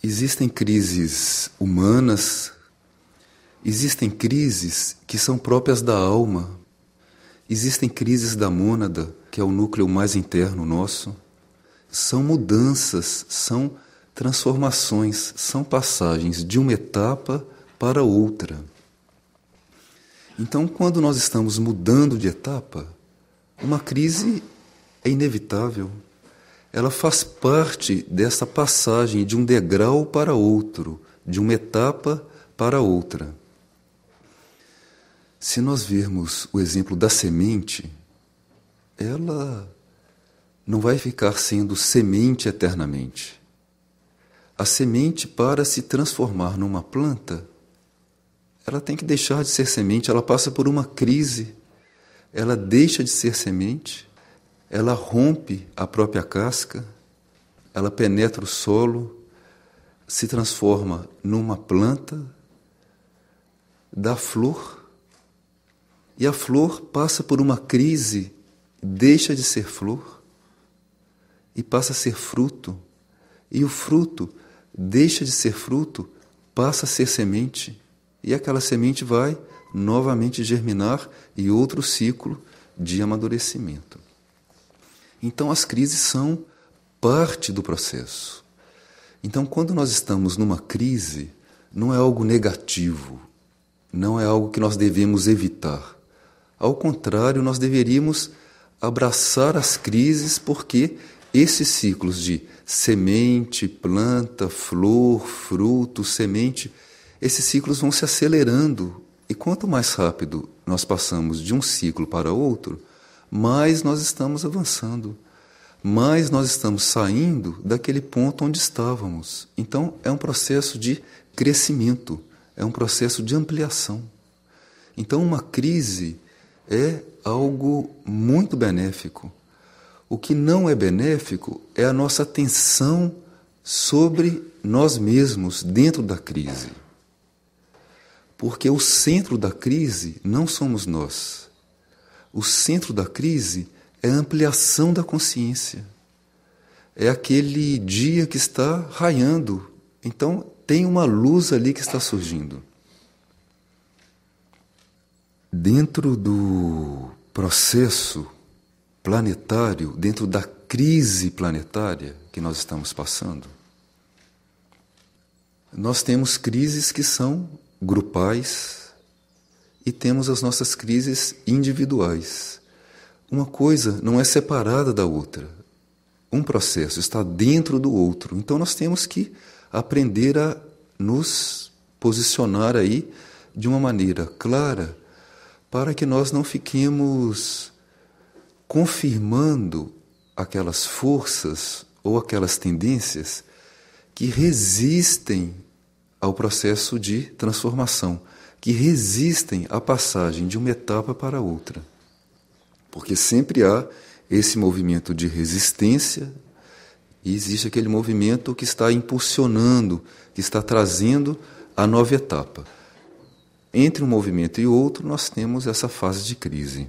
Existem crises humanas, existem crises que são próprias da alma, existem crises da mônada, que é o núcleo mais interno nosso. São mudanças, são transformações, são passagens de uma etapa para outra. Então, quando nós estamos mudando de etapa, uma crise é inevitável. Ela faz parte dessa passagem de um degrau para outro, de uma etapa para outra. Se nós vermos o exemplo da semente, ela não vai ficar sendo semente eternamente. A semente, para se transformar numa planta, ela tem que deixar de ser semente, ela passa por uma crise, ela deixa de ser semente, ela rompe a própria casca, ela penetra o solo, se transforma numa planta, dá flor, e a flor passa por uma crise, deixa de ser flor e passa a ser fruto, e o fruto deixa de ser fruto, passa a ser semente, e aquela semente vai novamente germinar e outro ciclo de amadurecimento. Então as crises são parte do processo. Então quando nós estamos numa crise, não é algo negativo, não é algo que nós devemos evitar. Ao contrário, nós deveríamos abraçar as crises, porque esses ciclos de semente, planta, flor, fruto, semente, esses ciclos vão se acelerando. E quanto mais rápido nós passamos de um ciclo para outro, mais nós estamos avançando, mais nós estamos saindo daquele ponto onde estávamos. Então, é um processo de crescimento, é um processo de ampliação. Então, uma crise é algo muito benéfico. O que não é benéfico é a nossa atenção sobre nós mesmos dentro da crise. Porque o centro da crise não somos nós. O centro da crise é a ampliação da consciência. É aquele dia que está raiando. Então, tem uma luz ali que está surgindo. Dentro do processo planetário, dentro da crise planetária que nós estamos passando, nós temos crises que são grupais e temos as nossas crises individuais. Uma coisa não é separada da outra. Um processo está dentro do outro. Então nós temos que aprender a nos posicionar aí de uma maneira clara para que nós não fiquemos confirmando aquelas forças ou aquelas tendências que resistem ao processo de transformação, que resistem à passagem de uma etapa para outra. Porque sempre há esse movimento de resistência e existe aquele movimento que está impulsionando, que está trazendo a nova etapa. Entre um movimento e outro, nós temos essa fase de crise.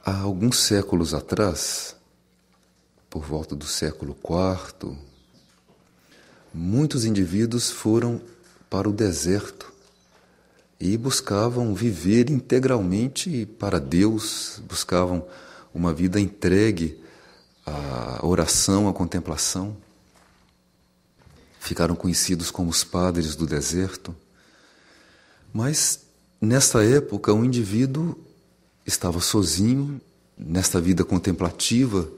Há alguns séculos atrás, por volta do século IV, muitos indivíduos foram para o deserto e buscavam viver integralmente para Deus, buscavam uma vida entregue à oração, à contemplação. Ficaram conhecidos como os padres do deserto. Mas, nessa época, o indivíduo estava sozinho, nesta vida contemplativa,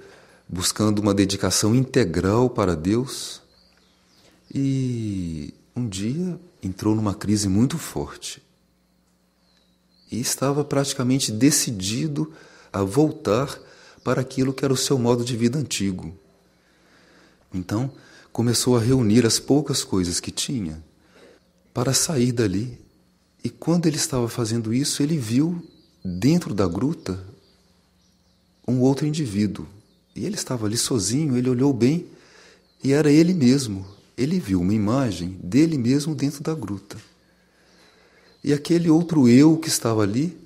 buscando uma dedicação integral para Deus, e um dia entrou numa crise muito forte e estava praticamente decidido a voltar para aquilo que era o seu modo de vida antigo. Então, começou a reunir as poucas coisas que tinha para sair dali. E quando ele estava fazendo isso, ele viu dentro da gruta um outro indivíduo. E ele estava ali sozinho, ele olhou bem e era ele mesmo. Ele viu uma imagem dele mesmo dentro da gruta. E aquele outro eu que estava ali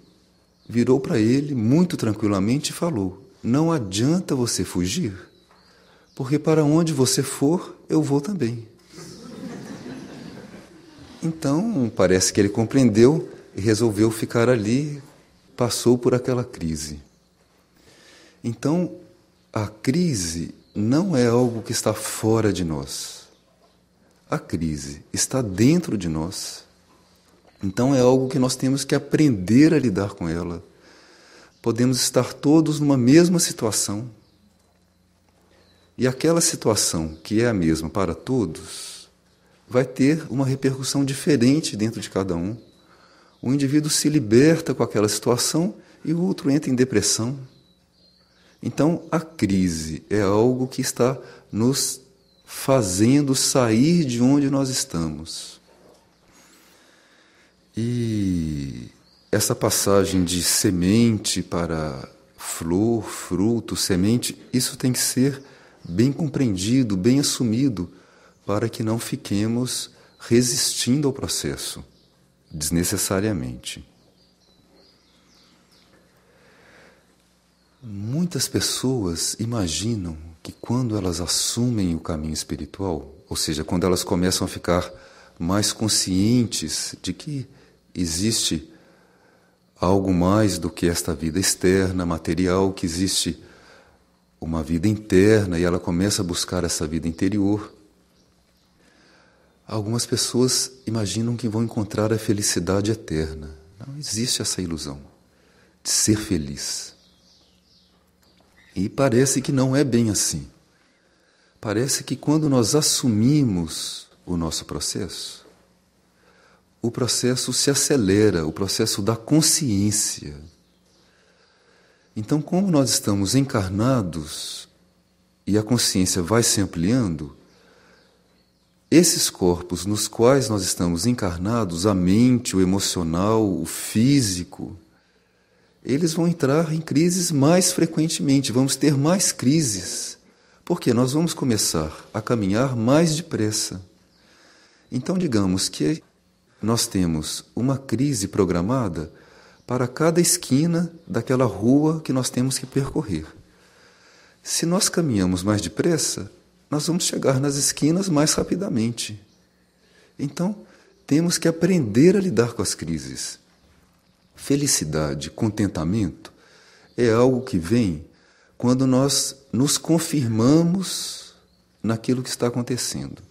virou para ele muito tranquilamente e falou: não adianta você fugir, porque para onde você for, eu vou também. Então, parece que ele compreendeu e resolveu ficar ali, passou por aquela crise. Então, a crise não é algo que está fora de nós. A crise está dentro de nós. Então, é algo que nós temos que aprender a lidar com ela. Podemos estar todos numa mesma situação. E aquela situação que é a mesma para todos vai ter uma repercussão diferente dentro de cada um. O indivíduo se liberta com aquela situação e o outro entra em depressão. Então, a crise é algo que está nos fazendo sair de onde nós estamos. E essa passagem de semente para flor, fruto, semente, isso tem que ser bem compreendido, bem assumido, para que não fiquemos resistindo ao processo, desnecessariamente. Muitas pessoas imaginam que quando elas assumem o caminho espiritual, ou seja, quando elas começam a ficar mais conscientes de que existe algo mais do que esta vida externa, material, que existe uma vida interna e ela começa a buscar essa vida interior. Algumas pessoas imaginam que vão encontrar a felicidade eterna. Não existe essa ilusão de ser feliz. E parece que não é bem assim. Parece que quando nós assumimos o nosso processo, o processo se acelera, o processo da consciência. Então, como nós estamos encarnados e a consciência vai se ampliando, esses corpos nos quais nós estamos encarnados, a mente, o emocional, o físico, eles vão entrar em crises mais frequentemente, vamos ter mais crises, porque nós vamos começar a caminhar mais depressa. Então, digamos que nós temos uma crise programada para cada esquina daquela rua que nós temos que percorrer. Se nós caminhamos mais depressa, nós vamos chegar nas esquinas mais rapidamente. Então, temos que aprender a lidar com as crises. Felicidade, contentamento, é algo que vem quando nós nos confirmamos naquilo que está acontecendo.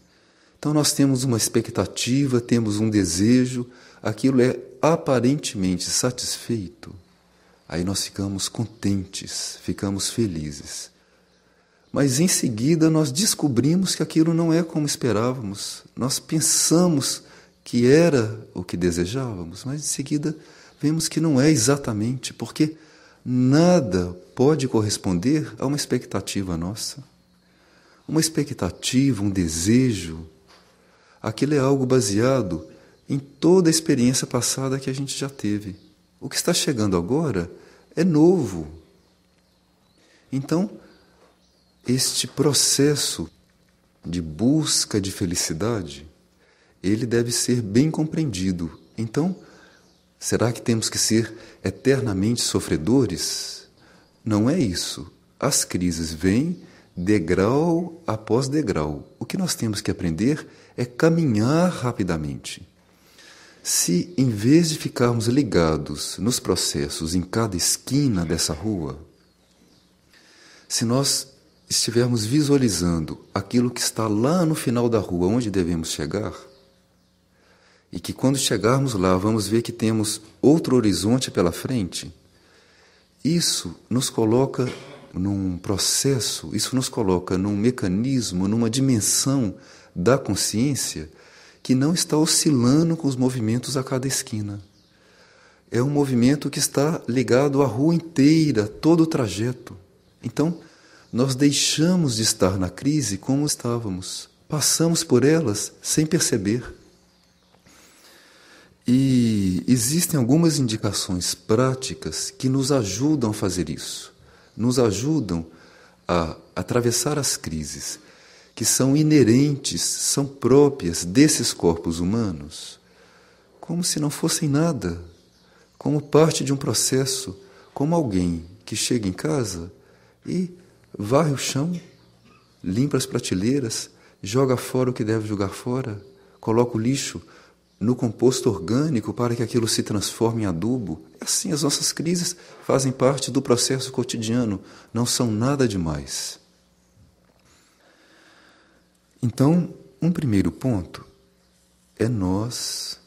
Então, nós temos uma expectativa, temos um desejo, aquilo é aparentemente satisfeito, aí nós ficamos contentes, ficamos felizes. Mas em seguida nós descobrimos que aquilo não é como esperávamos. Nós pensamos que era o que desejávamos, mas em seguida vemos que não é exatamente, porque nada pode corresponder a uma expectativa nossa. Uma expectativa, um desejo, aquilo é algo baseado em toda a experiência passada que a gente já teve. O que está chegando agora é novo. Então, este processo de busca de felicidade, ele deve ser bem compreendido. Então, será que temos que ser eternamente sofredores? Não é isso. As crises vêm degrau após degrau. O que nós temos que aprender é caminhar rapidamente. Se, em vez de ficarmos ligados nos processos em cada esquina dessa rua, se nós estivermos visualizando aquilo que está lá no final da rua, onde devemos chegar, e que quando chegarmos lá vamos ver que temos outro horizonte pela frente, isso nos coloca num processo, isso nos coloca num mecanismo, numa dimensão da consciência que não está oscilando com os movimentos a cada esquina. É um movimento que está ligado à rua inteira, todo o trajeto. Então, nós deixamos de estar na crise como estávamos. Passamos por elas sem perceber. E existem algumas indicações práticas que nos ajudam a fazer isso. Nos ajudam a atravessar as crises que são inerentes, são próprias desses corpos humanos, como se não fossem nada, como parte de um processo, como alguém que chega em casa e varre o chão limpa as prateleiras, joga fora o que deve jogar fora, coloca o lixo no composto orgânico para que aquilo se transforme em adubo. É assim, as nossas crises fazem parte do processo cotidiano, não são nada demais. Então, um primeiro ponto é nós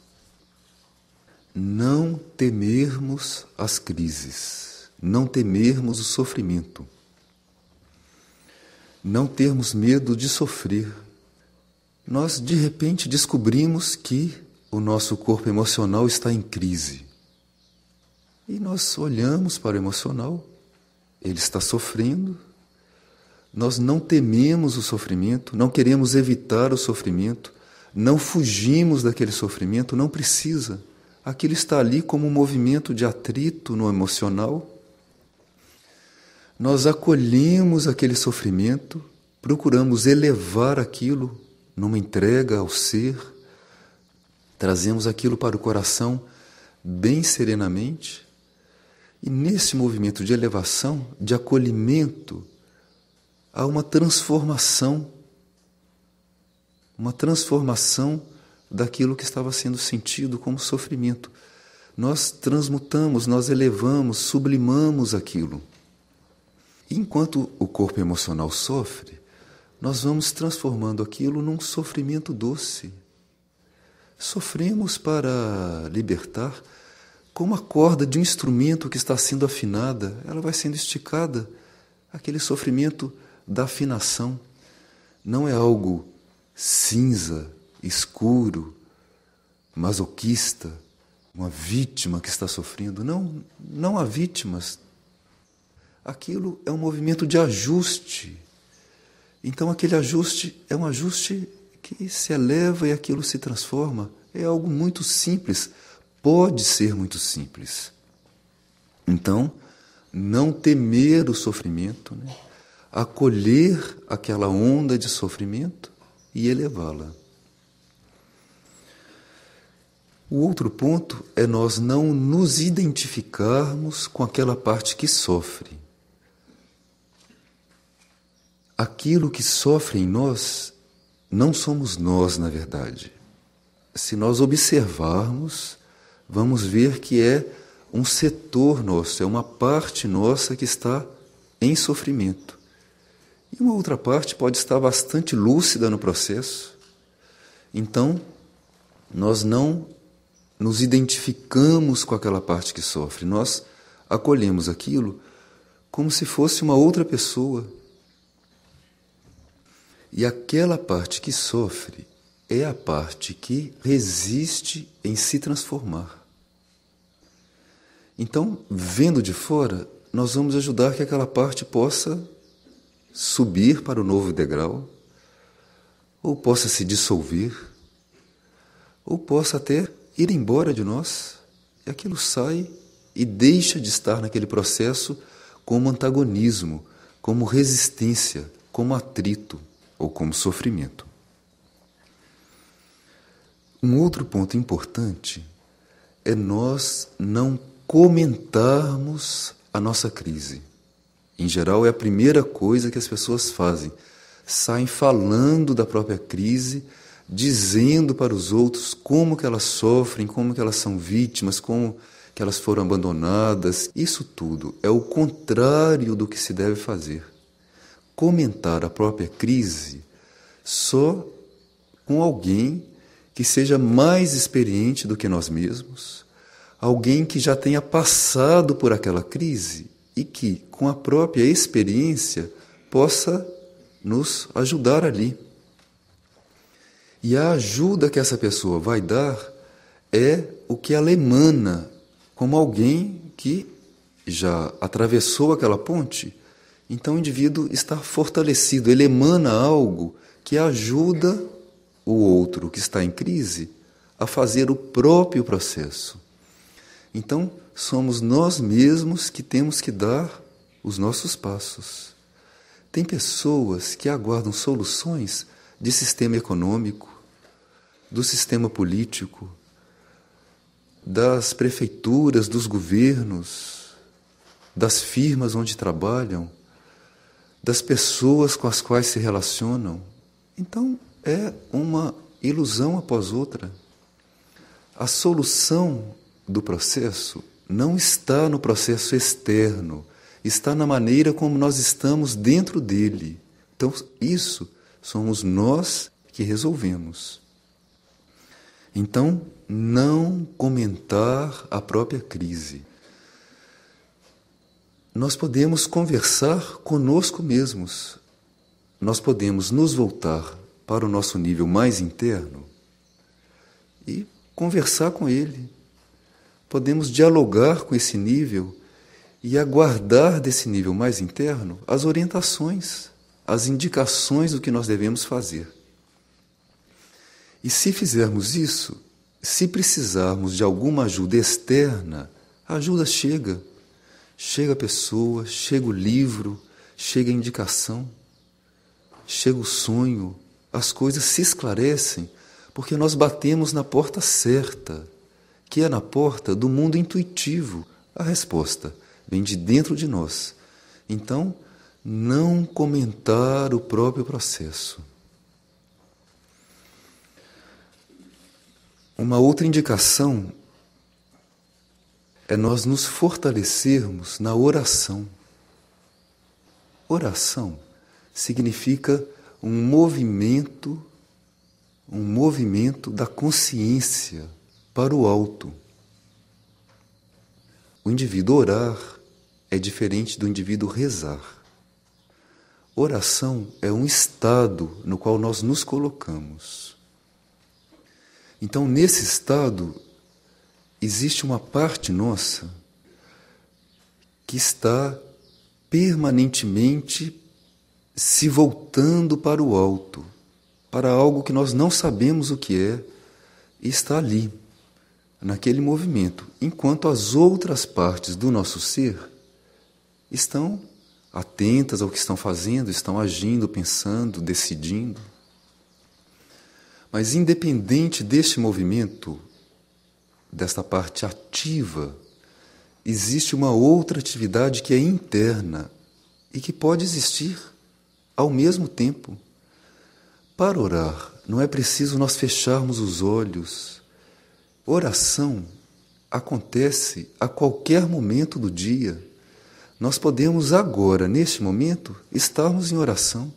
não temermos as crises, não temermos o sofrimento, não termos medo de sofrer. Nós, de repente, descobrimos que o nosso corpo emocional está em crise. E nós olhamos para o emocional, ele está sofrendo. Nós não tememos o sofrimento, não queremos evitar o sofrimento, não fugimos daquele sofrimento, não precisa. Aquilo está ali como um movimento de atrito no emocional. Nós acolhemos aquele sofrimento, procuramos elevar aquilo numa entrega ao ser, trazemos aquilo para o coração bem serenamente, e nesse movimento de elevação, de acolhimento, há uma transformação daquilo que estava sendo sentido como sofrimento. Nós transmutamos, nós elevamos, sublimamos aquilo. E enquanto o corpo emocional sofre, nós vamos transformando aquilo num sofrimento doce. Sofremos para libertar, como a corda de um instrumento que está sendo afinada, ela vai sendo esticada. Aquele sofrimento da afinação não é algo cinza, escuro, masoquista, uma vítima que está sofrendo. Não há vítimas. Aquilo é um movimento de ajuste. Então aquele ajuste é um ajuste que se eleva e aquilo se transforma. É algo muito simples, pode ser muito simples. Então, não temer o sofrimento, né? Acolher aquela onda de sofrimento e elevá-la. O outro ponto é nós não nos identificarmos com aquela parte que sofre. Aquilo que sofre em nós não somos nós, na verdade. Se nós observarmos, vamos ver que é um setor nosso, é uma parte nossa que está em sofrimento. E uma outra parte pode estar bastante lúcida no processo. Então, nós não nos identificamos com aquela parte que sofre. Nós acolhemos aquilo como se fosse uma outra pessoa. E aquela parte que sofre é a parte que resiste em se transformar. Então, vendo de fora, nós vamos ajudar que aquela parte possa subir para o novo degrau, ou possa se dissolver, ou possa até ir embora de nós, e aquilo sai e deixa de estar naquele processo como antagonismo, como resistência, como atrito ou como sofrimento. Um outro ponto importante é nós não comentarmos a nossa crise. Em geral, é a primeira coisa que as pessoas fazem. Saem falando da própria crise, dizendo para os outros como que elas sofrem, como que elas são vítimas, como que elas foram abandonadas. Isso tudo é o contrário do que se deve fazer. Comentar a própria crise só com alguém que seja mais experiente do que nós mesmos, alguém que já tenha passado por aquela crise e que, com a própria experiência, possa nos ajudar ali. E a ajuda que essa pessoa vai dar é o que ela emana, como alguém que já atravessou aquela ponte. Então o indivíduo está fortalecido, ele emana algo que ajuda o outro que está em crise a fazer o próprio processo. Então, somos nós mesmos que temos que dar os nossos passos. Tem pessoas que aguardam soluções de sistema econômico, do sistema político, das prefeituras, dos governos, das firmas onde trabalham, das pessoas com as quais se relacionam. Então, é uma ilusão após outra. A solução do processo não está no processo externo, está na maneira como nós estamos dentro dele. Então, isso somos nós que resolvemos. Então, não comentar a própria crise. Nós podemos conversar conosco mesmos. Nós podemos nos voltar para o nosso nível mais interno e conversar com ele. Podemos dialogar com esse nível e aguardar desse nível mais interno as orientações, as indicações do que nós devemos fazer. E se fizermos isso, se precisarmos de alguma ajuda externa, a ajuda chega. Chega a pessoa, chega o livro, chega a indicação, chega o sonho, as coisas se esclarecem porque nós batemos na porta certa, que é na porta do mundo intuitivo. A resposta vem de dentro de nós. Então, não comentar o próprio processo. Uma outra indicação é nós nos fortalecermos na oração. Oração significa um movimento da consciência para o alto. O indivíduo orar é diferente do indivíduo rezar. Oração é um estado no qual nós nos colocamos. Então, nesse estado, existe uma parte nossa que está permanentemente se voltando para o alto, para algo que nós não sabemos o que é, e está ali, naquele movimento, enquanto as outras partes do nosso ser estão atentas ao que estão fazendo, estão agindo, pensando, decidindo. Mas independente deste movimento, desta parte ativa, existe uma outra atividade que é interna e que pode existir ao mesmo tempo. Para orar, não é preciso nós fecharmos os olhos. Oração acontece a qualquer momento do dia. Nós podemos agora, neste momento, estarmos em oração.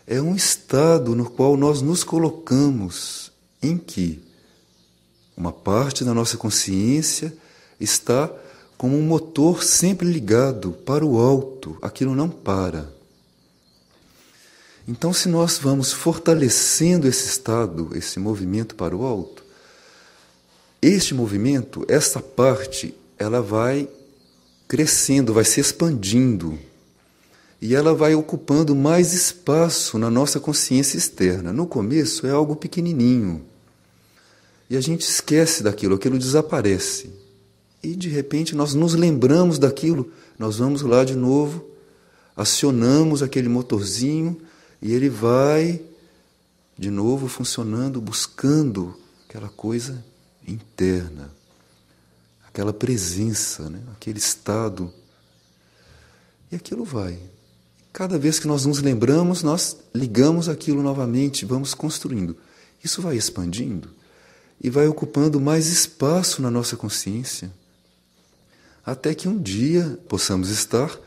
É um estado no qual nós nos colocamos, em que uma parte da nossa consciência está como um motor sempre ligado para o alto, aquilo não para. Então, se nós vamos fortalecendo esse estado, esse movimento para o alto, este movimento, essa parte, ela vai crescendo, vai se expandindo, e ela vai ocupando mais espaço na nossa consciência externa. No começo é algo pequenininho, e a gente esquece daquilo, aquilo desaparece. E, de repente, nós nos lembramos daquilo, nós vamos lá de novo, acionamos aquele motorzinho, e ele vai, de novo, funcionando, buscando aquela coisa interna, aquela presença, né? Aquele estado. E aquilo vai. Cada vez que nós nos lembramos, nós ligamos aquilo novamente, vamos construindo. Isso vai expandindo e vai ocupando mais espaço na nossa consciência, até que um dia possamos estar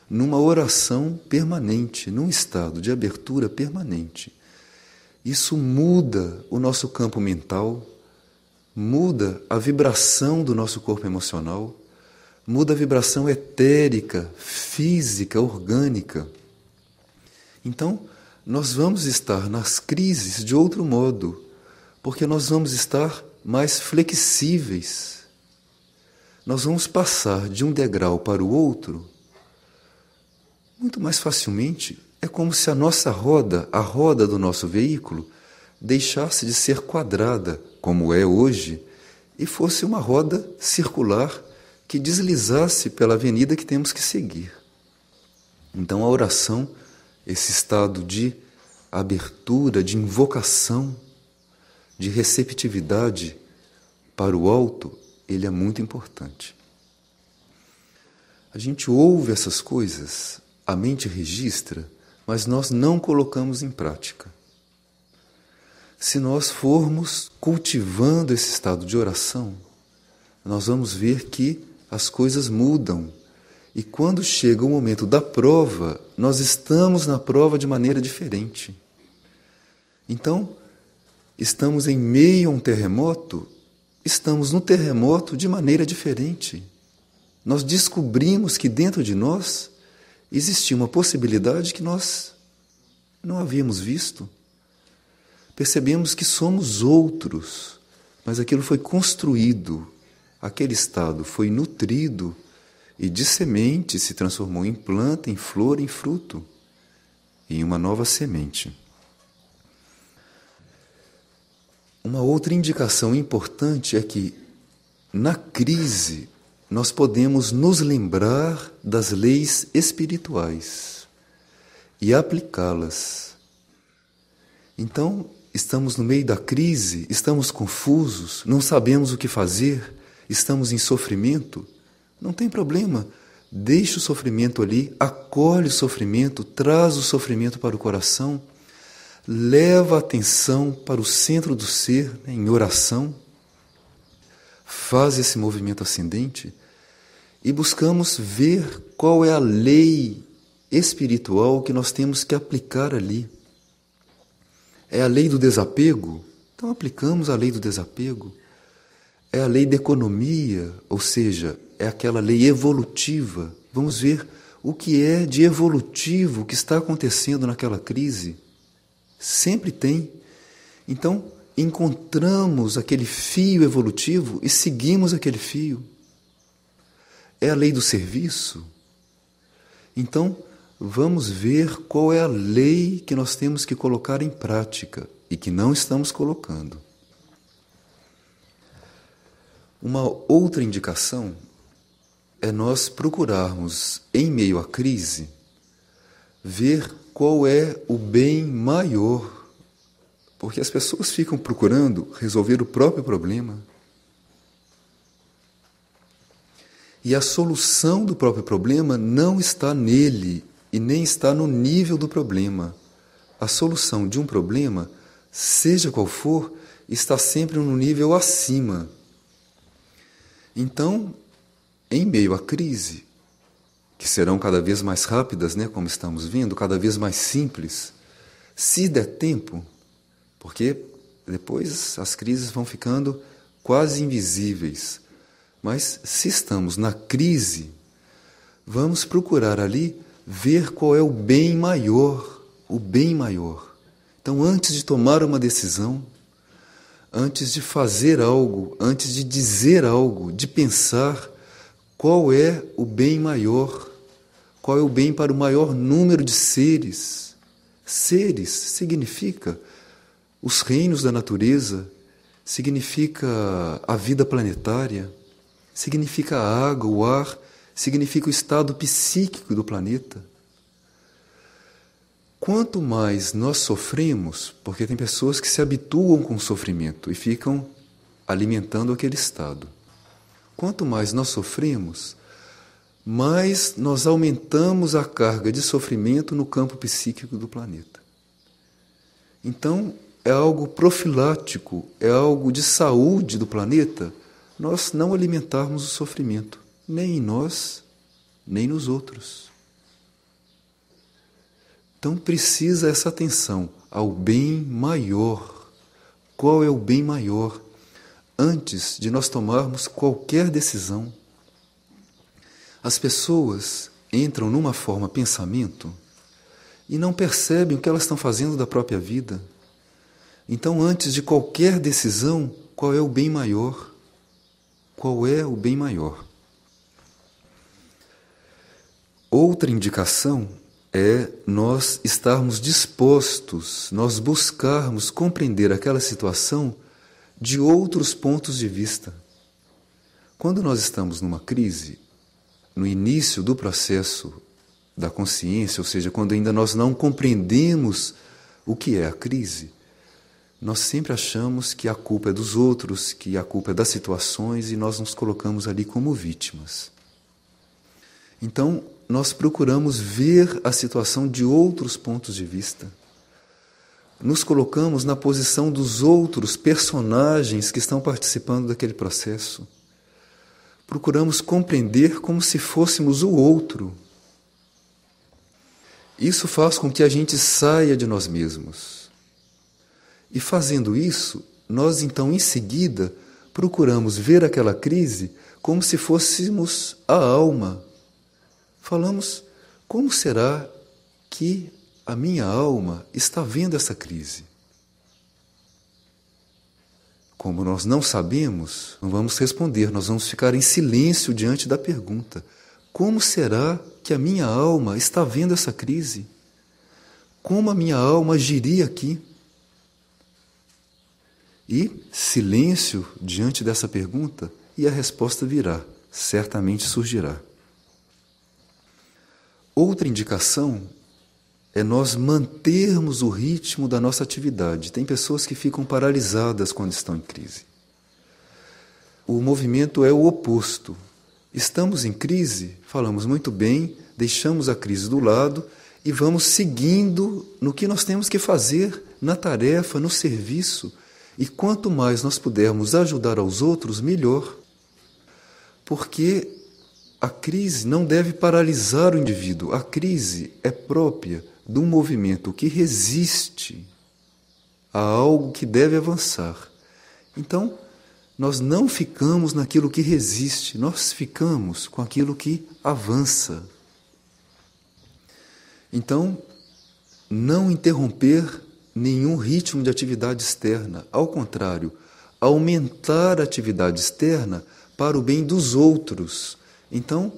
numa oração permanente, num estado de abertura permanente. Isso muda o nosso campo mental, muda a vibração do nosso corpo emocional, muda a vibração etérica, física, orgânica. Então, nós vamos estar nas crises de outro modo, porque nós vamos estar mais flexíveis. Nós vamos passar de um degrau para o outro muito mais facilmente. É como se a nossa roda, a roda do nosso veículo, deixasse de ser quadrada, como é hoje, e fosse uma roda circular que deslizasse pela avenida que temos que seguir. Então a oração, esse estado de abertura, de invocação, de receptividade para o alto, ele é muito importante. A gente ouve essas coisas a mente registra, mas nós não colocamos em prática. Se nós formos cultivando esse estado de oração, nós vamos ver que as coisas mudam. E quando chega o momento da prova, nós estamos na prova de maneira diferente. Então, estamos em meio a um terremoto, estamos no terremoto de maneira diferente. Nós descobrimos que dentro de nós existia uma possibilidade que nós não havíamos visto. Percebemos que somos outros, mas aquilo foi construído, aquele estado foi nutrido e de semente se transformou em planta, em flor, em fruto, em uma nova semente. Uma outra indicação importante é que, na crise, nós podemos nos lembrar das leis espirituais e aplicá-las. Então, estamos no meio da crise, estamos confusos, não sabemos o que fazer, estamos em sofrimento. Não tem problema, deixa o sofrimento ali, acolhe o sofrimento, traz o sofrimento para o coração, leva a atenção para o centro do ser, em oração, faz esse movimento ascendente e buscamos ver qual é a lei espiritual que nós temos que aplicar ali. É a lei do desapego? Então aplicamos a lei do desapego. É a lei da economia, ou seja, é aquela lei evolutiva. Vamos ver o que é de evolutivo que está acontecendo naquela crise. Sempre tem. Então, encontramos aquele fio evolutivo e seguimos aquele fio. É a lei do serviço. Então, vamos ver qual é a lei que nós temos que colocar em prática e que não estamos colocando. Uma outra indicação é nós procurarmos, em meio à crise, ver qual é o bem maior, porque as pessoas ficam procurando resolver o próprio problema. E a solução do próprio problema não está nele e nem está no nível do problema. A solução de um problema, seja qual for, está sempre no nível acima. Então, em meio à crise, que serão cada vez mais rápidas, como estamos vendo, cada vez mais simples, se der tempo, porque depois as crises vão ficando quase invisíveis. Mas se estamos na crise, vamos procurar ali ver qual é o bem maior, o bem maior. Então, antes de tomar uma decisão, antes de fazer algo, antes de dizer algo, de pensar qual é o bem maior, qual é o bem para o maior número de seres. Seres significa os reinos da natureza, significa a vida planetária, significa a água, o ar, significa o estado psíquico do planeta. Quanto mais nós sofremos, porque tem pessoas que se habituam com o sofrimento e ficam alimentando aquele estado. Quanto mais nós sofremos, mais nós aumentamos a carga de sofrimento no campo psíquico do planeta. Então, é algo profilático, é algo de saúde do planeta, nós não alimentarmos o sofrimento, nem em nós, nem nos outros. Então precisa essa atenção ao bem maior. Qual é o bem maior? Antes de nós tomarmos qualquer decisão, as pessoas entram numa forma pensamento e não percebem o que elas estão fazendo da própria vida. Então, antes de qualquer decisão, qual é o bem maior? Qual é o bem maior? Outra indicação é nós estarmos dispostos, nós buscarmos compreender aquela situação de outros pontos de vista. Quando nós estamos numa crise, no início do processo da consciência, ou seja, quando ainda nós não compreendemos o que é a crise, nós sempre achamos que a culpa é dos outros, que a culpa é das situações e nós nos colocamos ali como vítimas. Então, nós procuramos ver a situação de outros pontos de vista. Nos colocamos na posição dos outros personagens que estão participando daquele processo. Procuramos compreender como se fôssemos o outro. Isso faz com que a gente saia de nós mesmos. E fazendo isso, nós então em seguida procuramos ver aquela crise como se fôssemos a alma. Falamos, como será que a minha alma está vendo essa crise? Como nós não sabemos, não vamos responder, nós vamos ficar em silêncio diante da pergunta. Como será que a minha alma está vendo essa crise? Como a minha alma agiria aqui? E silêncio diante dessa pergunta e a resposta virá, certamente surgirá. Outra indicação é nós mantermos o ritmo da nossa atividade. Tem pessoas que ficam paralisadas quando estão em crise. O movimento é o oposto. Estamos em crise, falamos muito bem, deixamos a crise do lado e vamos seguindo no que nós temos que fazer, na tarefa, no serviço. E quanto mais nós pudermos ajudar aos outros, melhor. Porque a crise não deve paralisar o indivíduo. A crise é própria de um movimento que resiste a algo que deve avançar. Então, nós não ficamos naquilo que resiste, nós ficamos com aquilo que avança. Então, não interromper nenhum ritmo de atividade externa. Ao contrário, aumentar a atividade externa para o bem dos outros. Então,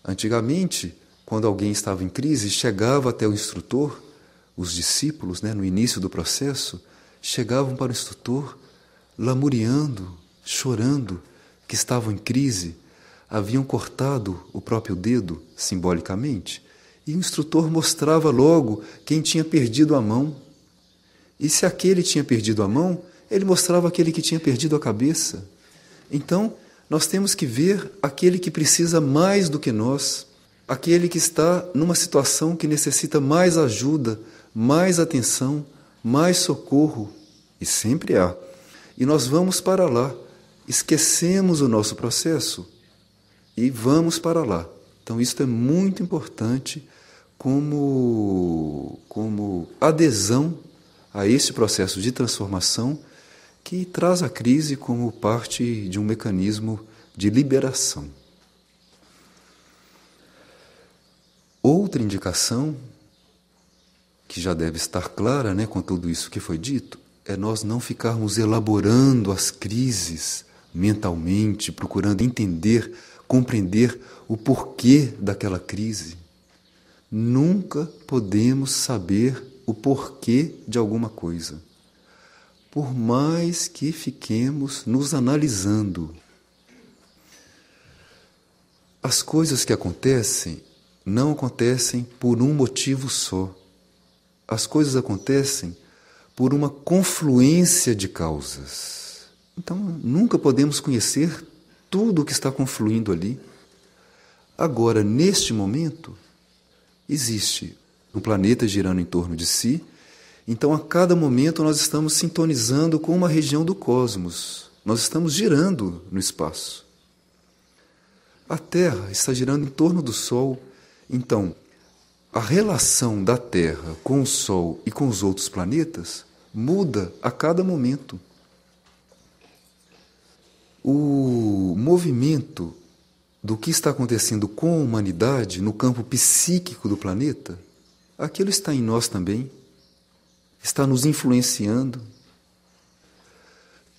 antigamente, quando alguém estava em crise, chegava até o instrutor, os discípulos, no início do processo, chegavam para o instrutor lamuriando, chorando, que estavam em crise, haviam cortado o próprio dedo, simbolicamente, e o instrutor mostrava logo quem tinha perdido a mão. E se aquele tinha perdido a mão, ele mostrava aquele que tinha perdido a cabeça. Então, nós temos que ver aquele que precisa mais do que nós, aquele que está numa situação que necessita mais ajuda, mais atenção, mais socorro, e sempre há. E nós vamos para lá, esquecemos o nosso processo e vamos para lá. Então, isso é muito importante como adesão a esse processo de transformação que traz a crise como parte de um mecanismo de liberação. Outra indicação, que já deve estar clara, com tudo isso que foi dito, é nós não ficarmos elaborando as crises mentalmente, procurando entender, compreender o porquê daquela crise. Nunca podemos saber o porquê de alguma coisa, por mais que fiquemos nos analisando. As coisas que acontecem não acontecem por um motivo só. As coisas acontecem por uma confluência de causas. Então, nunca podemos conhecer tudo o que está confluindo ali. Agora, neste momento, existe um planeta girando em torno de si, então a cada momento nós estamos sintonizando com uma região do cosmos. Nós estamos girando no espaço. A Terra está girando em torno do Sol. Então, a relação da Terra com o Sol e com os outros planetas muda a cada momento. O movimento do que está acontecendo com a humanidade no campo psíquico do planeta, aquilo está em nós também, está nos influenciando.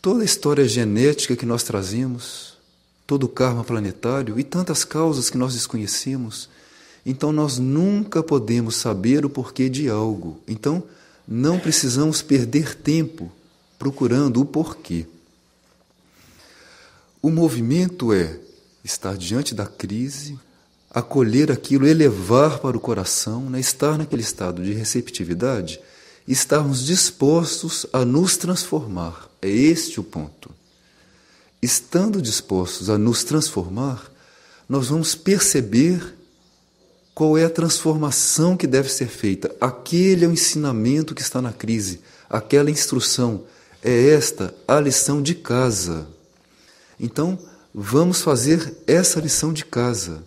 Toda a história genética que nós trazemos, todo o karma planetário e tantas causas que nós desconhecemos. Então, nós nunca podemos saber o porquê de algo. Então, não precisamos perder tempo procurando o porquê. O movimento é estar diante da crise, acolher aquilo, elevar para o coração, estar naquele estado de receptividade e estarmos dispostos a nos transformar. É este o ponto. Estando dispostos a nos transformar, nós vamos perceber qual é a transformação que deve ser feita. Aquele é o ensinamento que está na crise, aquela instrução. É esta a lição de casa. Então, vamos fazer essa lição de casa,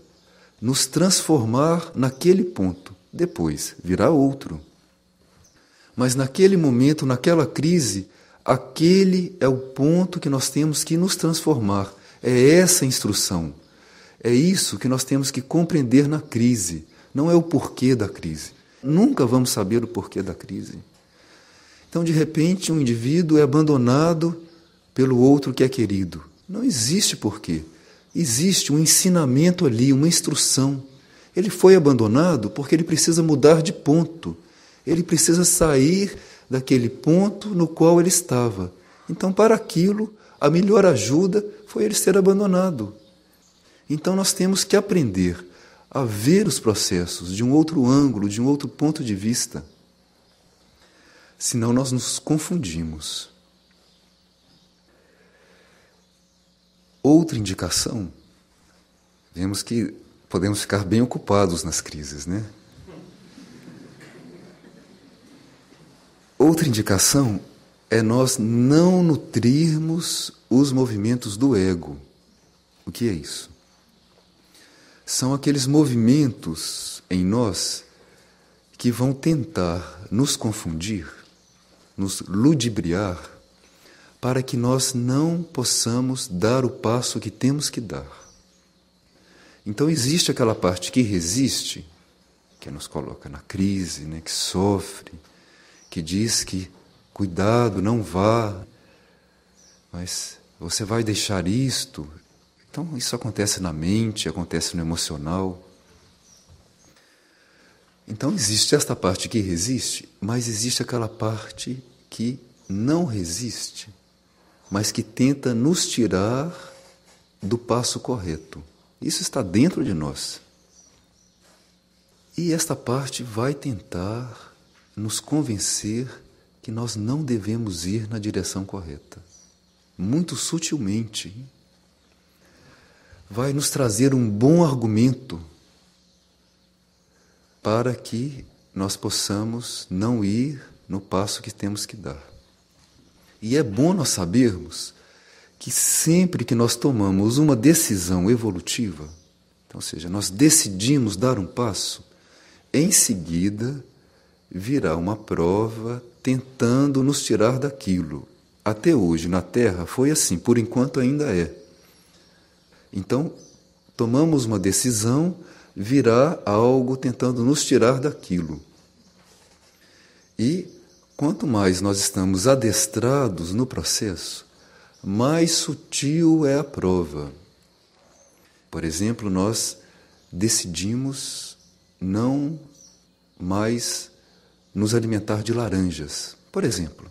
nos transformar naquele ponto. Depois virá outro. Mas naquele momento, naquela crise, aquele é o ponto que nós temos que nos transformar. É essa a instrução. É isso que nós temos que compreender na crise. Não é o porquê da crise. Nunca vamos saber o porquê da crise. Então, de repente, um indivíduo é abandonado pelo outro que é querido. Não existe porquê. Existe um ensinamento ali, uma instrução. Ele foi abandonado porque ele precisa mudar de ponto. Ele precisa sair daquele ponto no qual ele estava. Então, para aquilo, a melhor ajuda foi ele ser abandonado. Então, nós temos que aprender a ver os processos de um outro ângulo, de um outro ponto de vista. Senão, nós nos confundimos. Outra indicação, vemos que podemos ficar bem ocupados nas crises, né? Outra indicação é nós não nutrirmos os movimentos do ego. O que é isso? São aqueles movimentos em nós que vão tentar nos confundir, nos ludibriar, para que nós não possamos dar o passo que temos que dar. Então existe aquela parte que resiste, que nos coloca na crise, né, que sofre, que diz que cuidado, não vá, mas você vai deixar isto. Então isso acontece na mente, acontece no emocional. Então existe esta parte que resiste, mas existe aquela parte que não resiste, mas que tenta nos tirar do passo correto. Isso está dentro de nós. E esta parte vai tentar nos convencer que nós não devemos ir na direção correta. Muito sutilmente. Vai nos trazer um bom argumento para que nós possamos não ir no passo que temos que dar. E é bom nós sabermos que sempre que nós tomamos uma decisão evolutiva, então, ou seja, nós decidimos dar um passo, em seguida virá uma prova tentando nos tirar daquilo. Até hoje, na Terra, foi assim, por enquanto ainda é. Então, tomamos uma decisão, virá algo tentando nos tirar daquilo. E quanto mais nós estamos adestrados no processo, mais sutil é a prova. Por exemplo, nós decidimos não mais nos alimentar de laranjas. Por exemplo,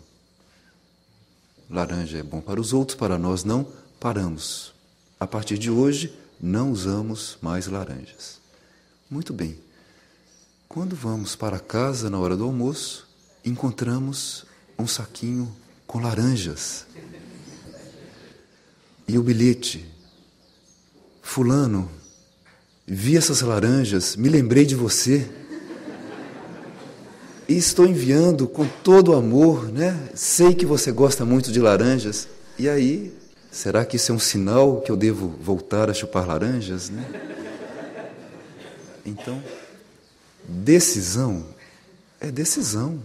laranja é bom para os outros, para nós não, paramos. A partir de hoje, não usamos mais laranjas. Muito bem. Quando vamos para casa na hora do almoço, encontramos um saquinho com laranjas. E o bilhete: fulano, vi essas laranjas, me lembrei de você. E estou enviando com todo o amor, né? Sei que você gosta muito de laranjas. E aí, será que isso é um sinal que eu devo voltar a chupar laranjas, né? Então, decisão é decisão.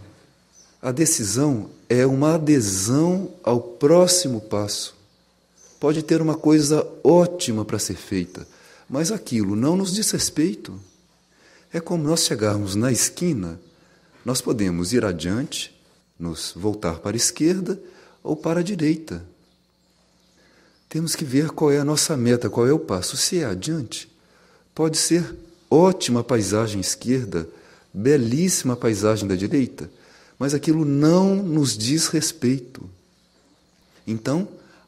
A decisão é uma adesão ao próximo passo. Pode ter uma coisa ótima para ser feita, mas aquilo não nos diz respeito. É como nós chegarmos na esquina, nós podemos ir adiante, nos voltar para a esquerda ou para a direita. Temos que ver qual é a nossa meta, qual é o passo. Se é adiante, pode ser ótima a paisagem esquerda, belíssima a paisagem da direita, mas aquilo não nos diz respeito. Então,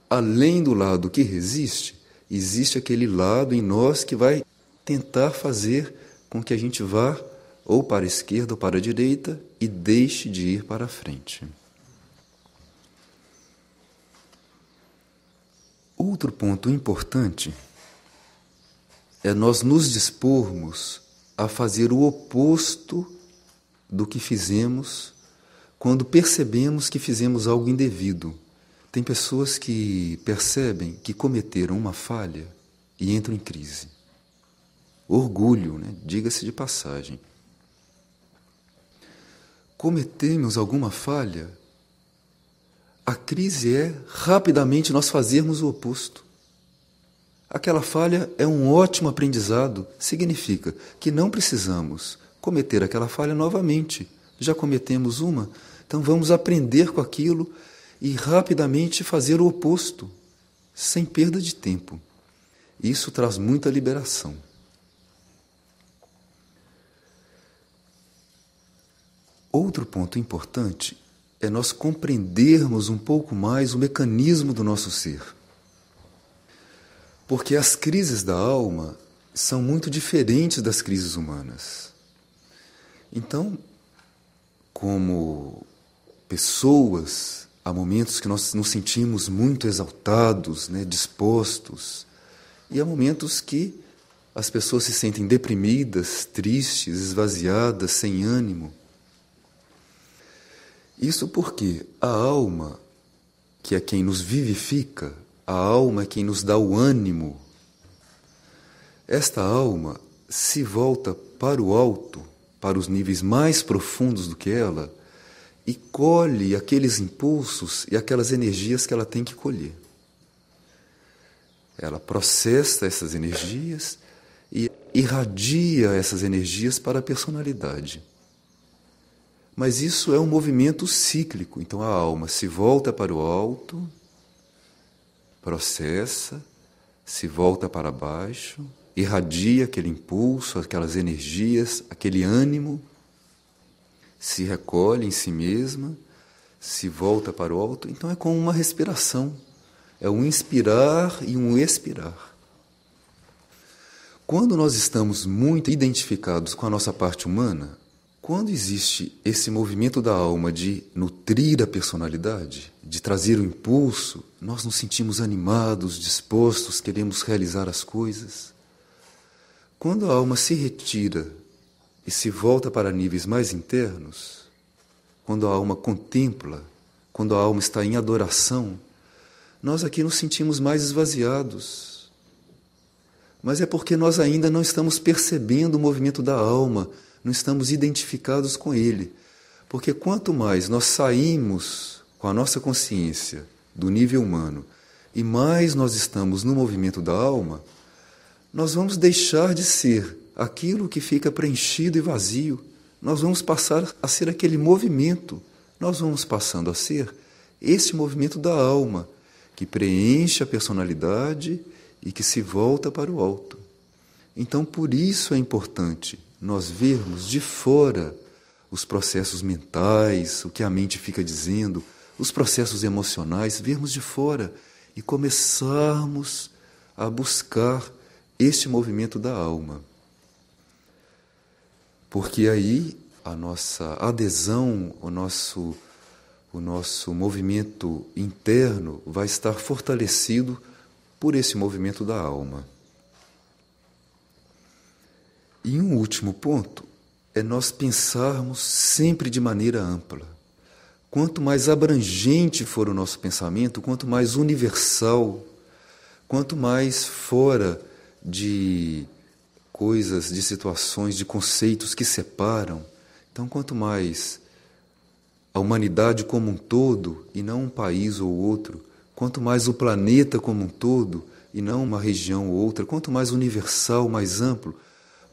além do lado que resiste, existe aquele lado em nós que vai tentar fazer com que a gente vá ou para a esquerda ou para a direita e deixe de ir para a frente. Outro ponto importante é nós nos dispormos a fazer o oposto do que fizemos quando percebemos que fizemos algo indevido. Tem pessoas que percebem que cometeram uma falha e entram em crise. Orgulho, né? Diga-se de passagem. Cometemos alguma falha, a crise é rapidamente nós fazermos o oposto. Aquela falha é um ótimo aprendizado, significa que não precisamos cometer aquela falha novamente. Já cometemos uma, então vamos aprender com aquilo e rapidamente fazer o oposto, sem perda de tempo. Isso traz muita liberação. Outro ponto importante é nós compreendermos um pouco mais o mecanismo do nosso ser. Porque as crises da alma são muito diferentes das crises humanas. Então, como pessoas, há momentos que nós nos sentimos muito exaltados, né, dispostos, e há momentos que as pessoas se sentem deprimidas, tristes, esvaziadas, sem ânimo. Isso porque a alma, que é quem nos vivifica, a alma é quem nos dá o ânimo. Esta alma se volta para o alto, para os níveis mais profundos do que ela, e colhe aqueles impulsos e aquelas energias que ela tem que colher. Ela processa essas energias e irradia essas energias para a personalidade. Mas isso é um movimento cíclico. Então a alma se volta para o alto, processa, se volta para baixo, irradia aquele impulso, aquelas energias, aquele ânimo, se recolhe em si mesma, se volta para o alto. Então é como uma respiração, é um inspirar e um expirar. Quando nós estamos muito identificados com a nossa parte humana, quando existe esse movimento da alma de nutrir a personalidade, de trazer o impulso, nós nos sentimos animados, dispostos, queremos realizar as coisas. Quando a alma se retira e se volta para níveis mais internos, quando a alma contempla, quando a alma está em adoração, nós aqui nos sentimos mais esvaziados. Mas é porque nós ainda não estamos percebendo o movimento da alma, não estamos identificados com ele. Porque quanto mais nós saímos com a nossa consciência do nível humano e mais nós estamos no movimento da alma, nós vamos deixar de ser aquilo que fica preenchido e vazio. Nós vamos passar a ser aquele movimento. Nós vamos passando a ser esse movimento da alma, que preenche a personalidade e que se volta para o alto. Então, por isso é importante nós vermos de fora os processos mentais, o que a mente fica dizendo, os processos emocionais, vermos de fora e começarmos a buscar este movimento da alma. Porque aí a nossa adesão, o nosso movimento interno vai estar fortalecido por esse movimento da alma. E um último ponto é nós pensarmos sempre de maneira ampla. Quanto mais abrangente for o nosso pensamento, quanto mais universal, quanto mais fora de coisas, de situações, de conceitos que separam, então quanto mais a humanidade como um todo e não um país ou outro, quanto mais o planeta como um todo e não uma região ou outra, quanto mais universal, mais amplo,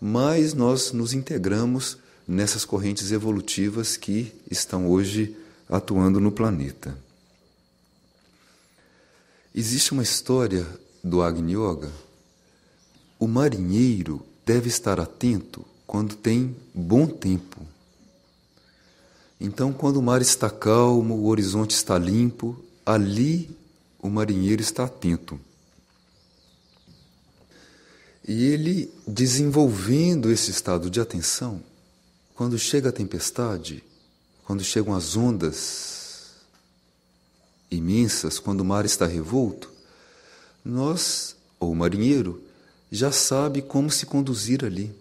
mais nós nos integramos nessas correntes evolutivas que estão hoje atuando no planeta. Existe uma história do Agni Yoga. O marinheiro deve estar atento quando tem bom tempo. Então, quando o mar está calmo, o horizonte está limpo, ali o marinheiro está atento. E ele, desenvolvendo esse estado de atenção, quando chega a tempestade, quando chegam as ondas imensas, quando o mar está revolto, nós, ou o marinheiro, já sabe como se conduzir ali.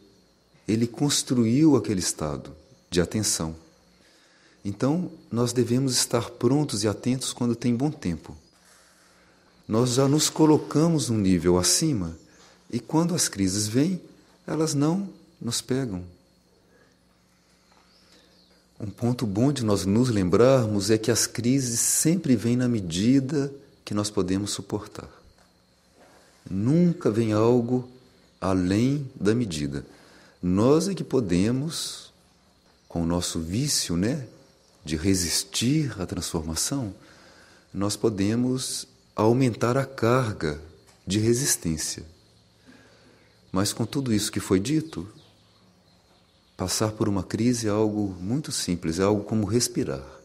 ele construiu aquele estado de atenção. Então, nós devemos estar prontos e atentos quando tem bom tempo. Nós já nos colocamos num nível acima e quando as crises vêm, elas não nos pegam. Um ponto bom de nós nos lembrarmos é que as crises sempre vêm na medida que nós podemos suportar. Nunca vem algo além da medida. Nós é que podemos, com o nosso vício, de resistir à transformação, nós podemos aumentar a carga de resistência. Mas com tudo isso que foi dito, passar por uma crise é algo muito simples, é algo como respirar.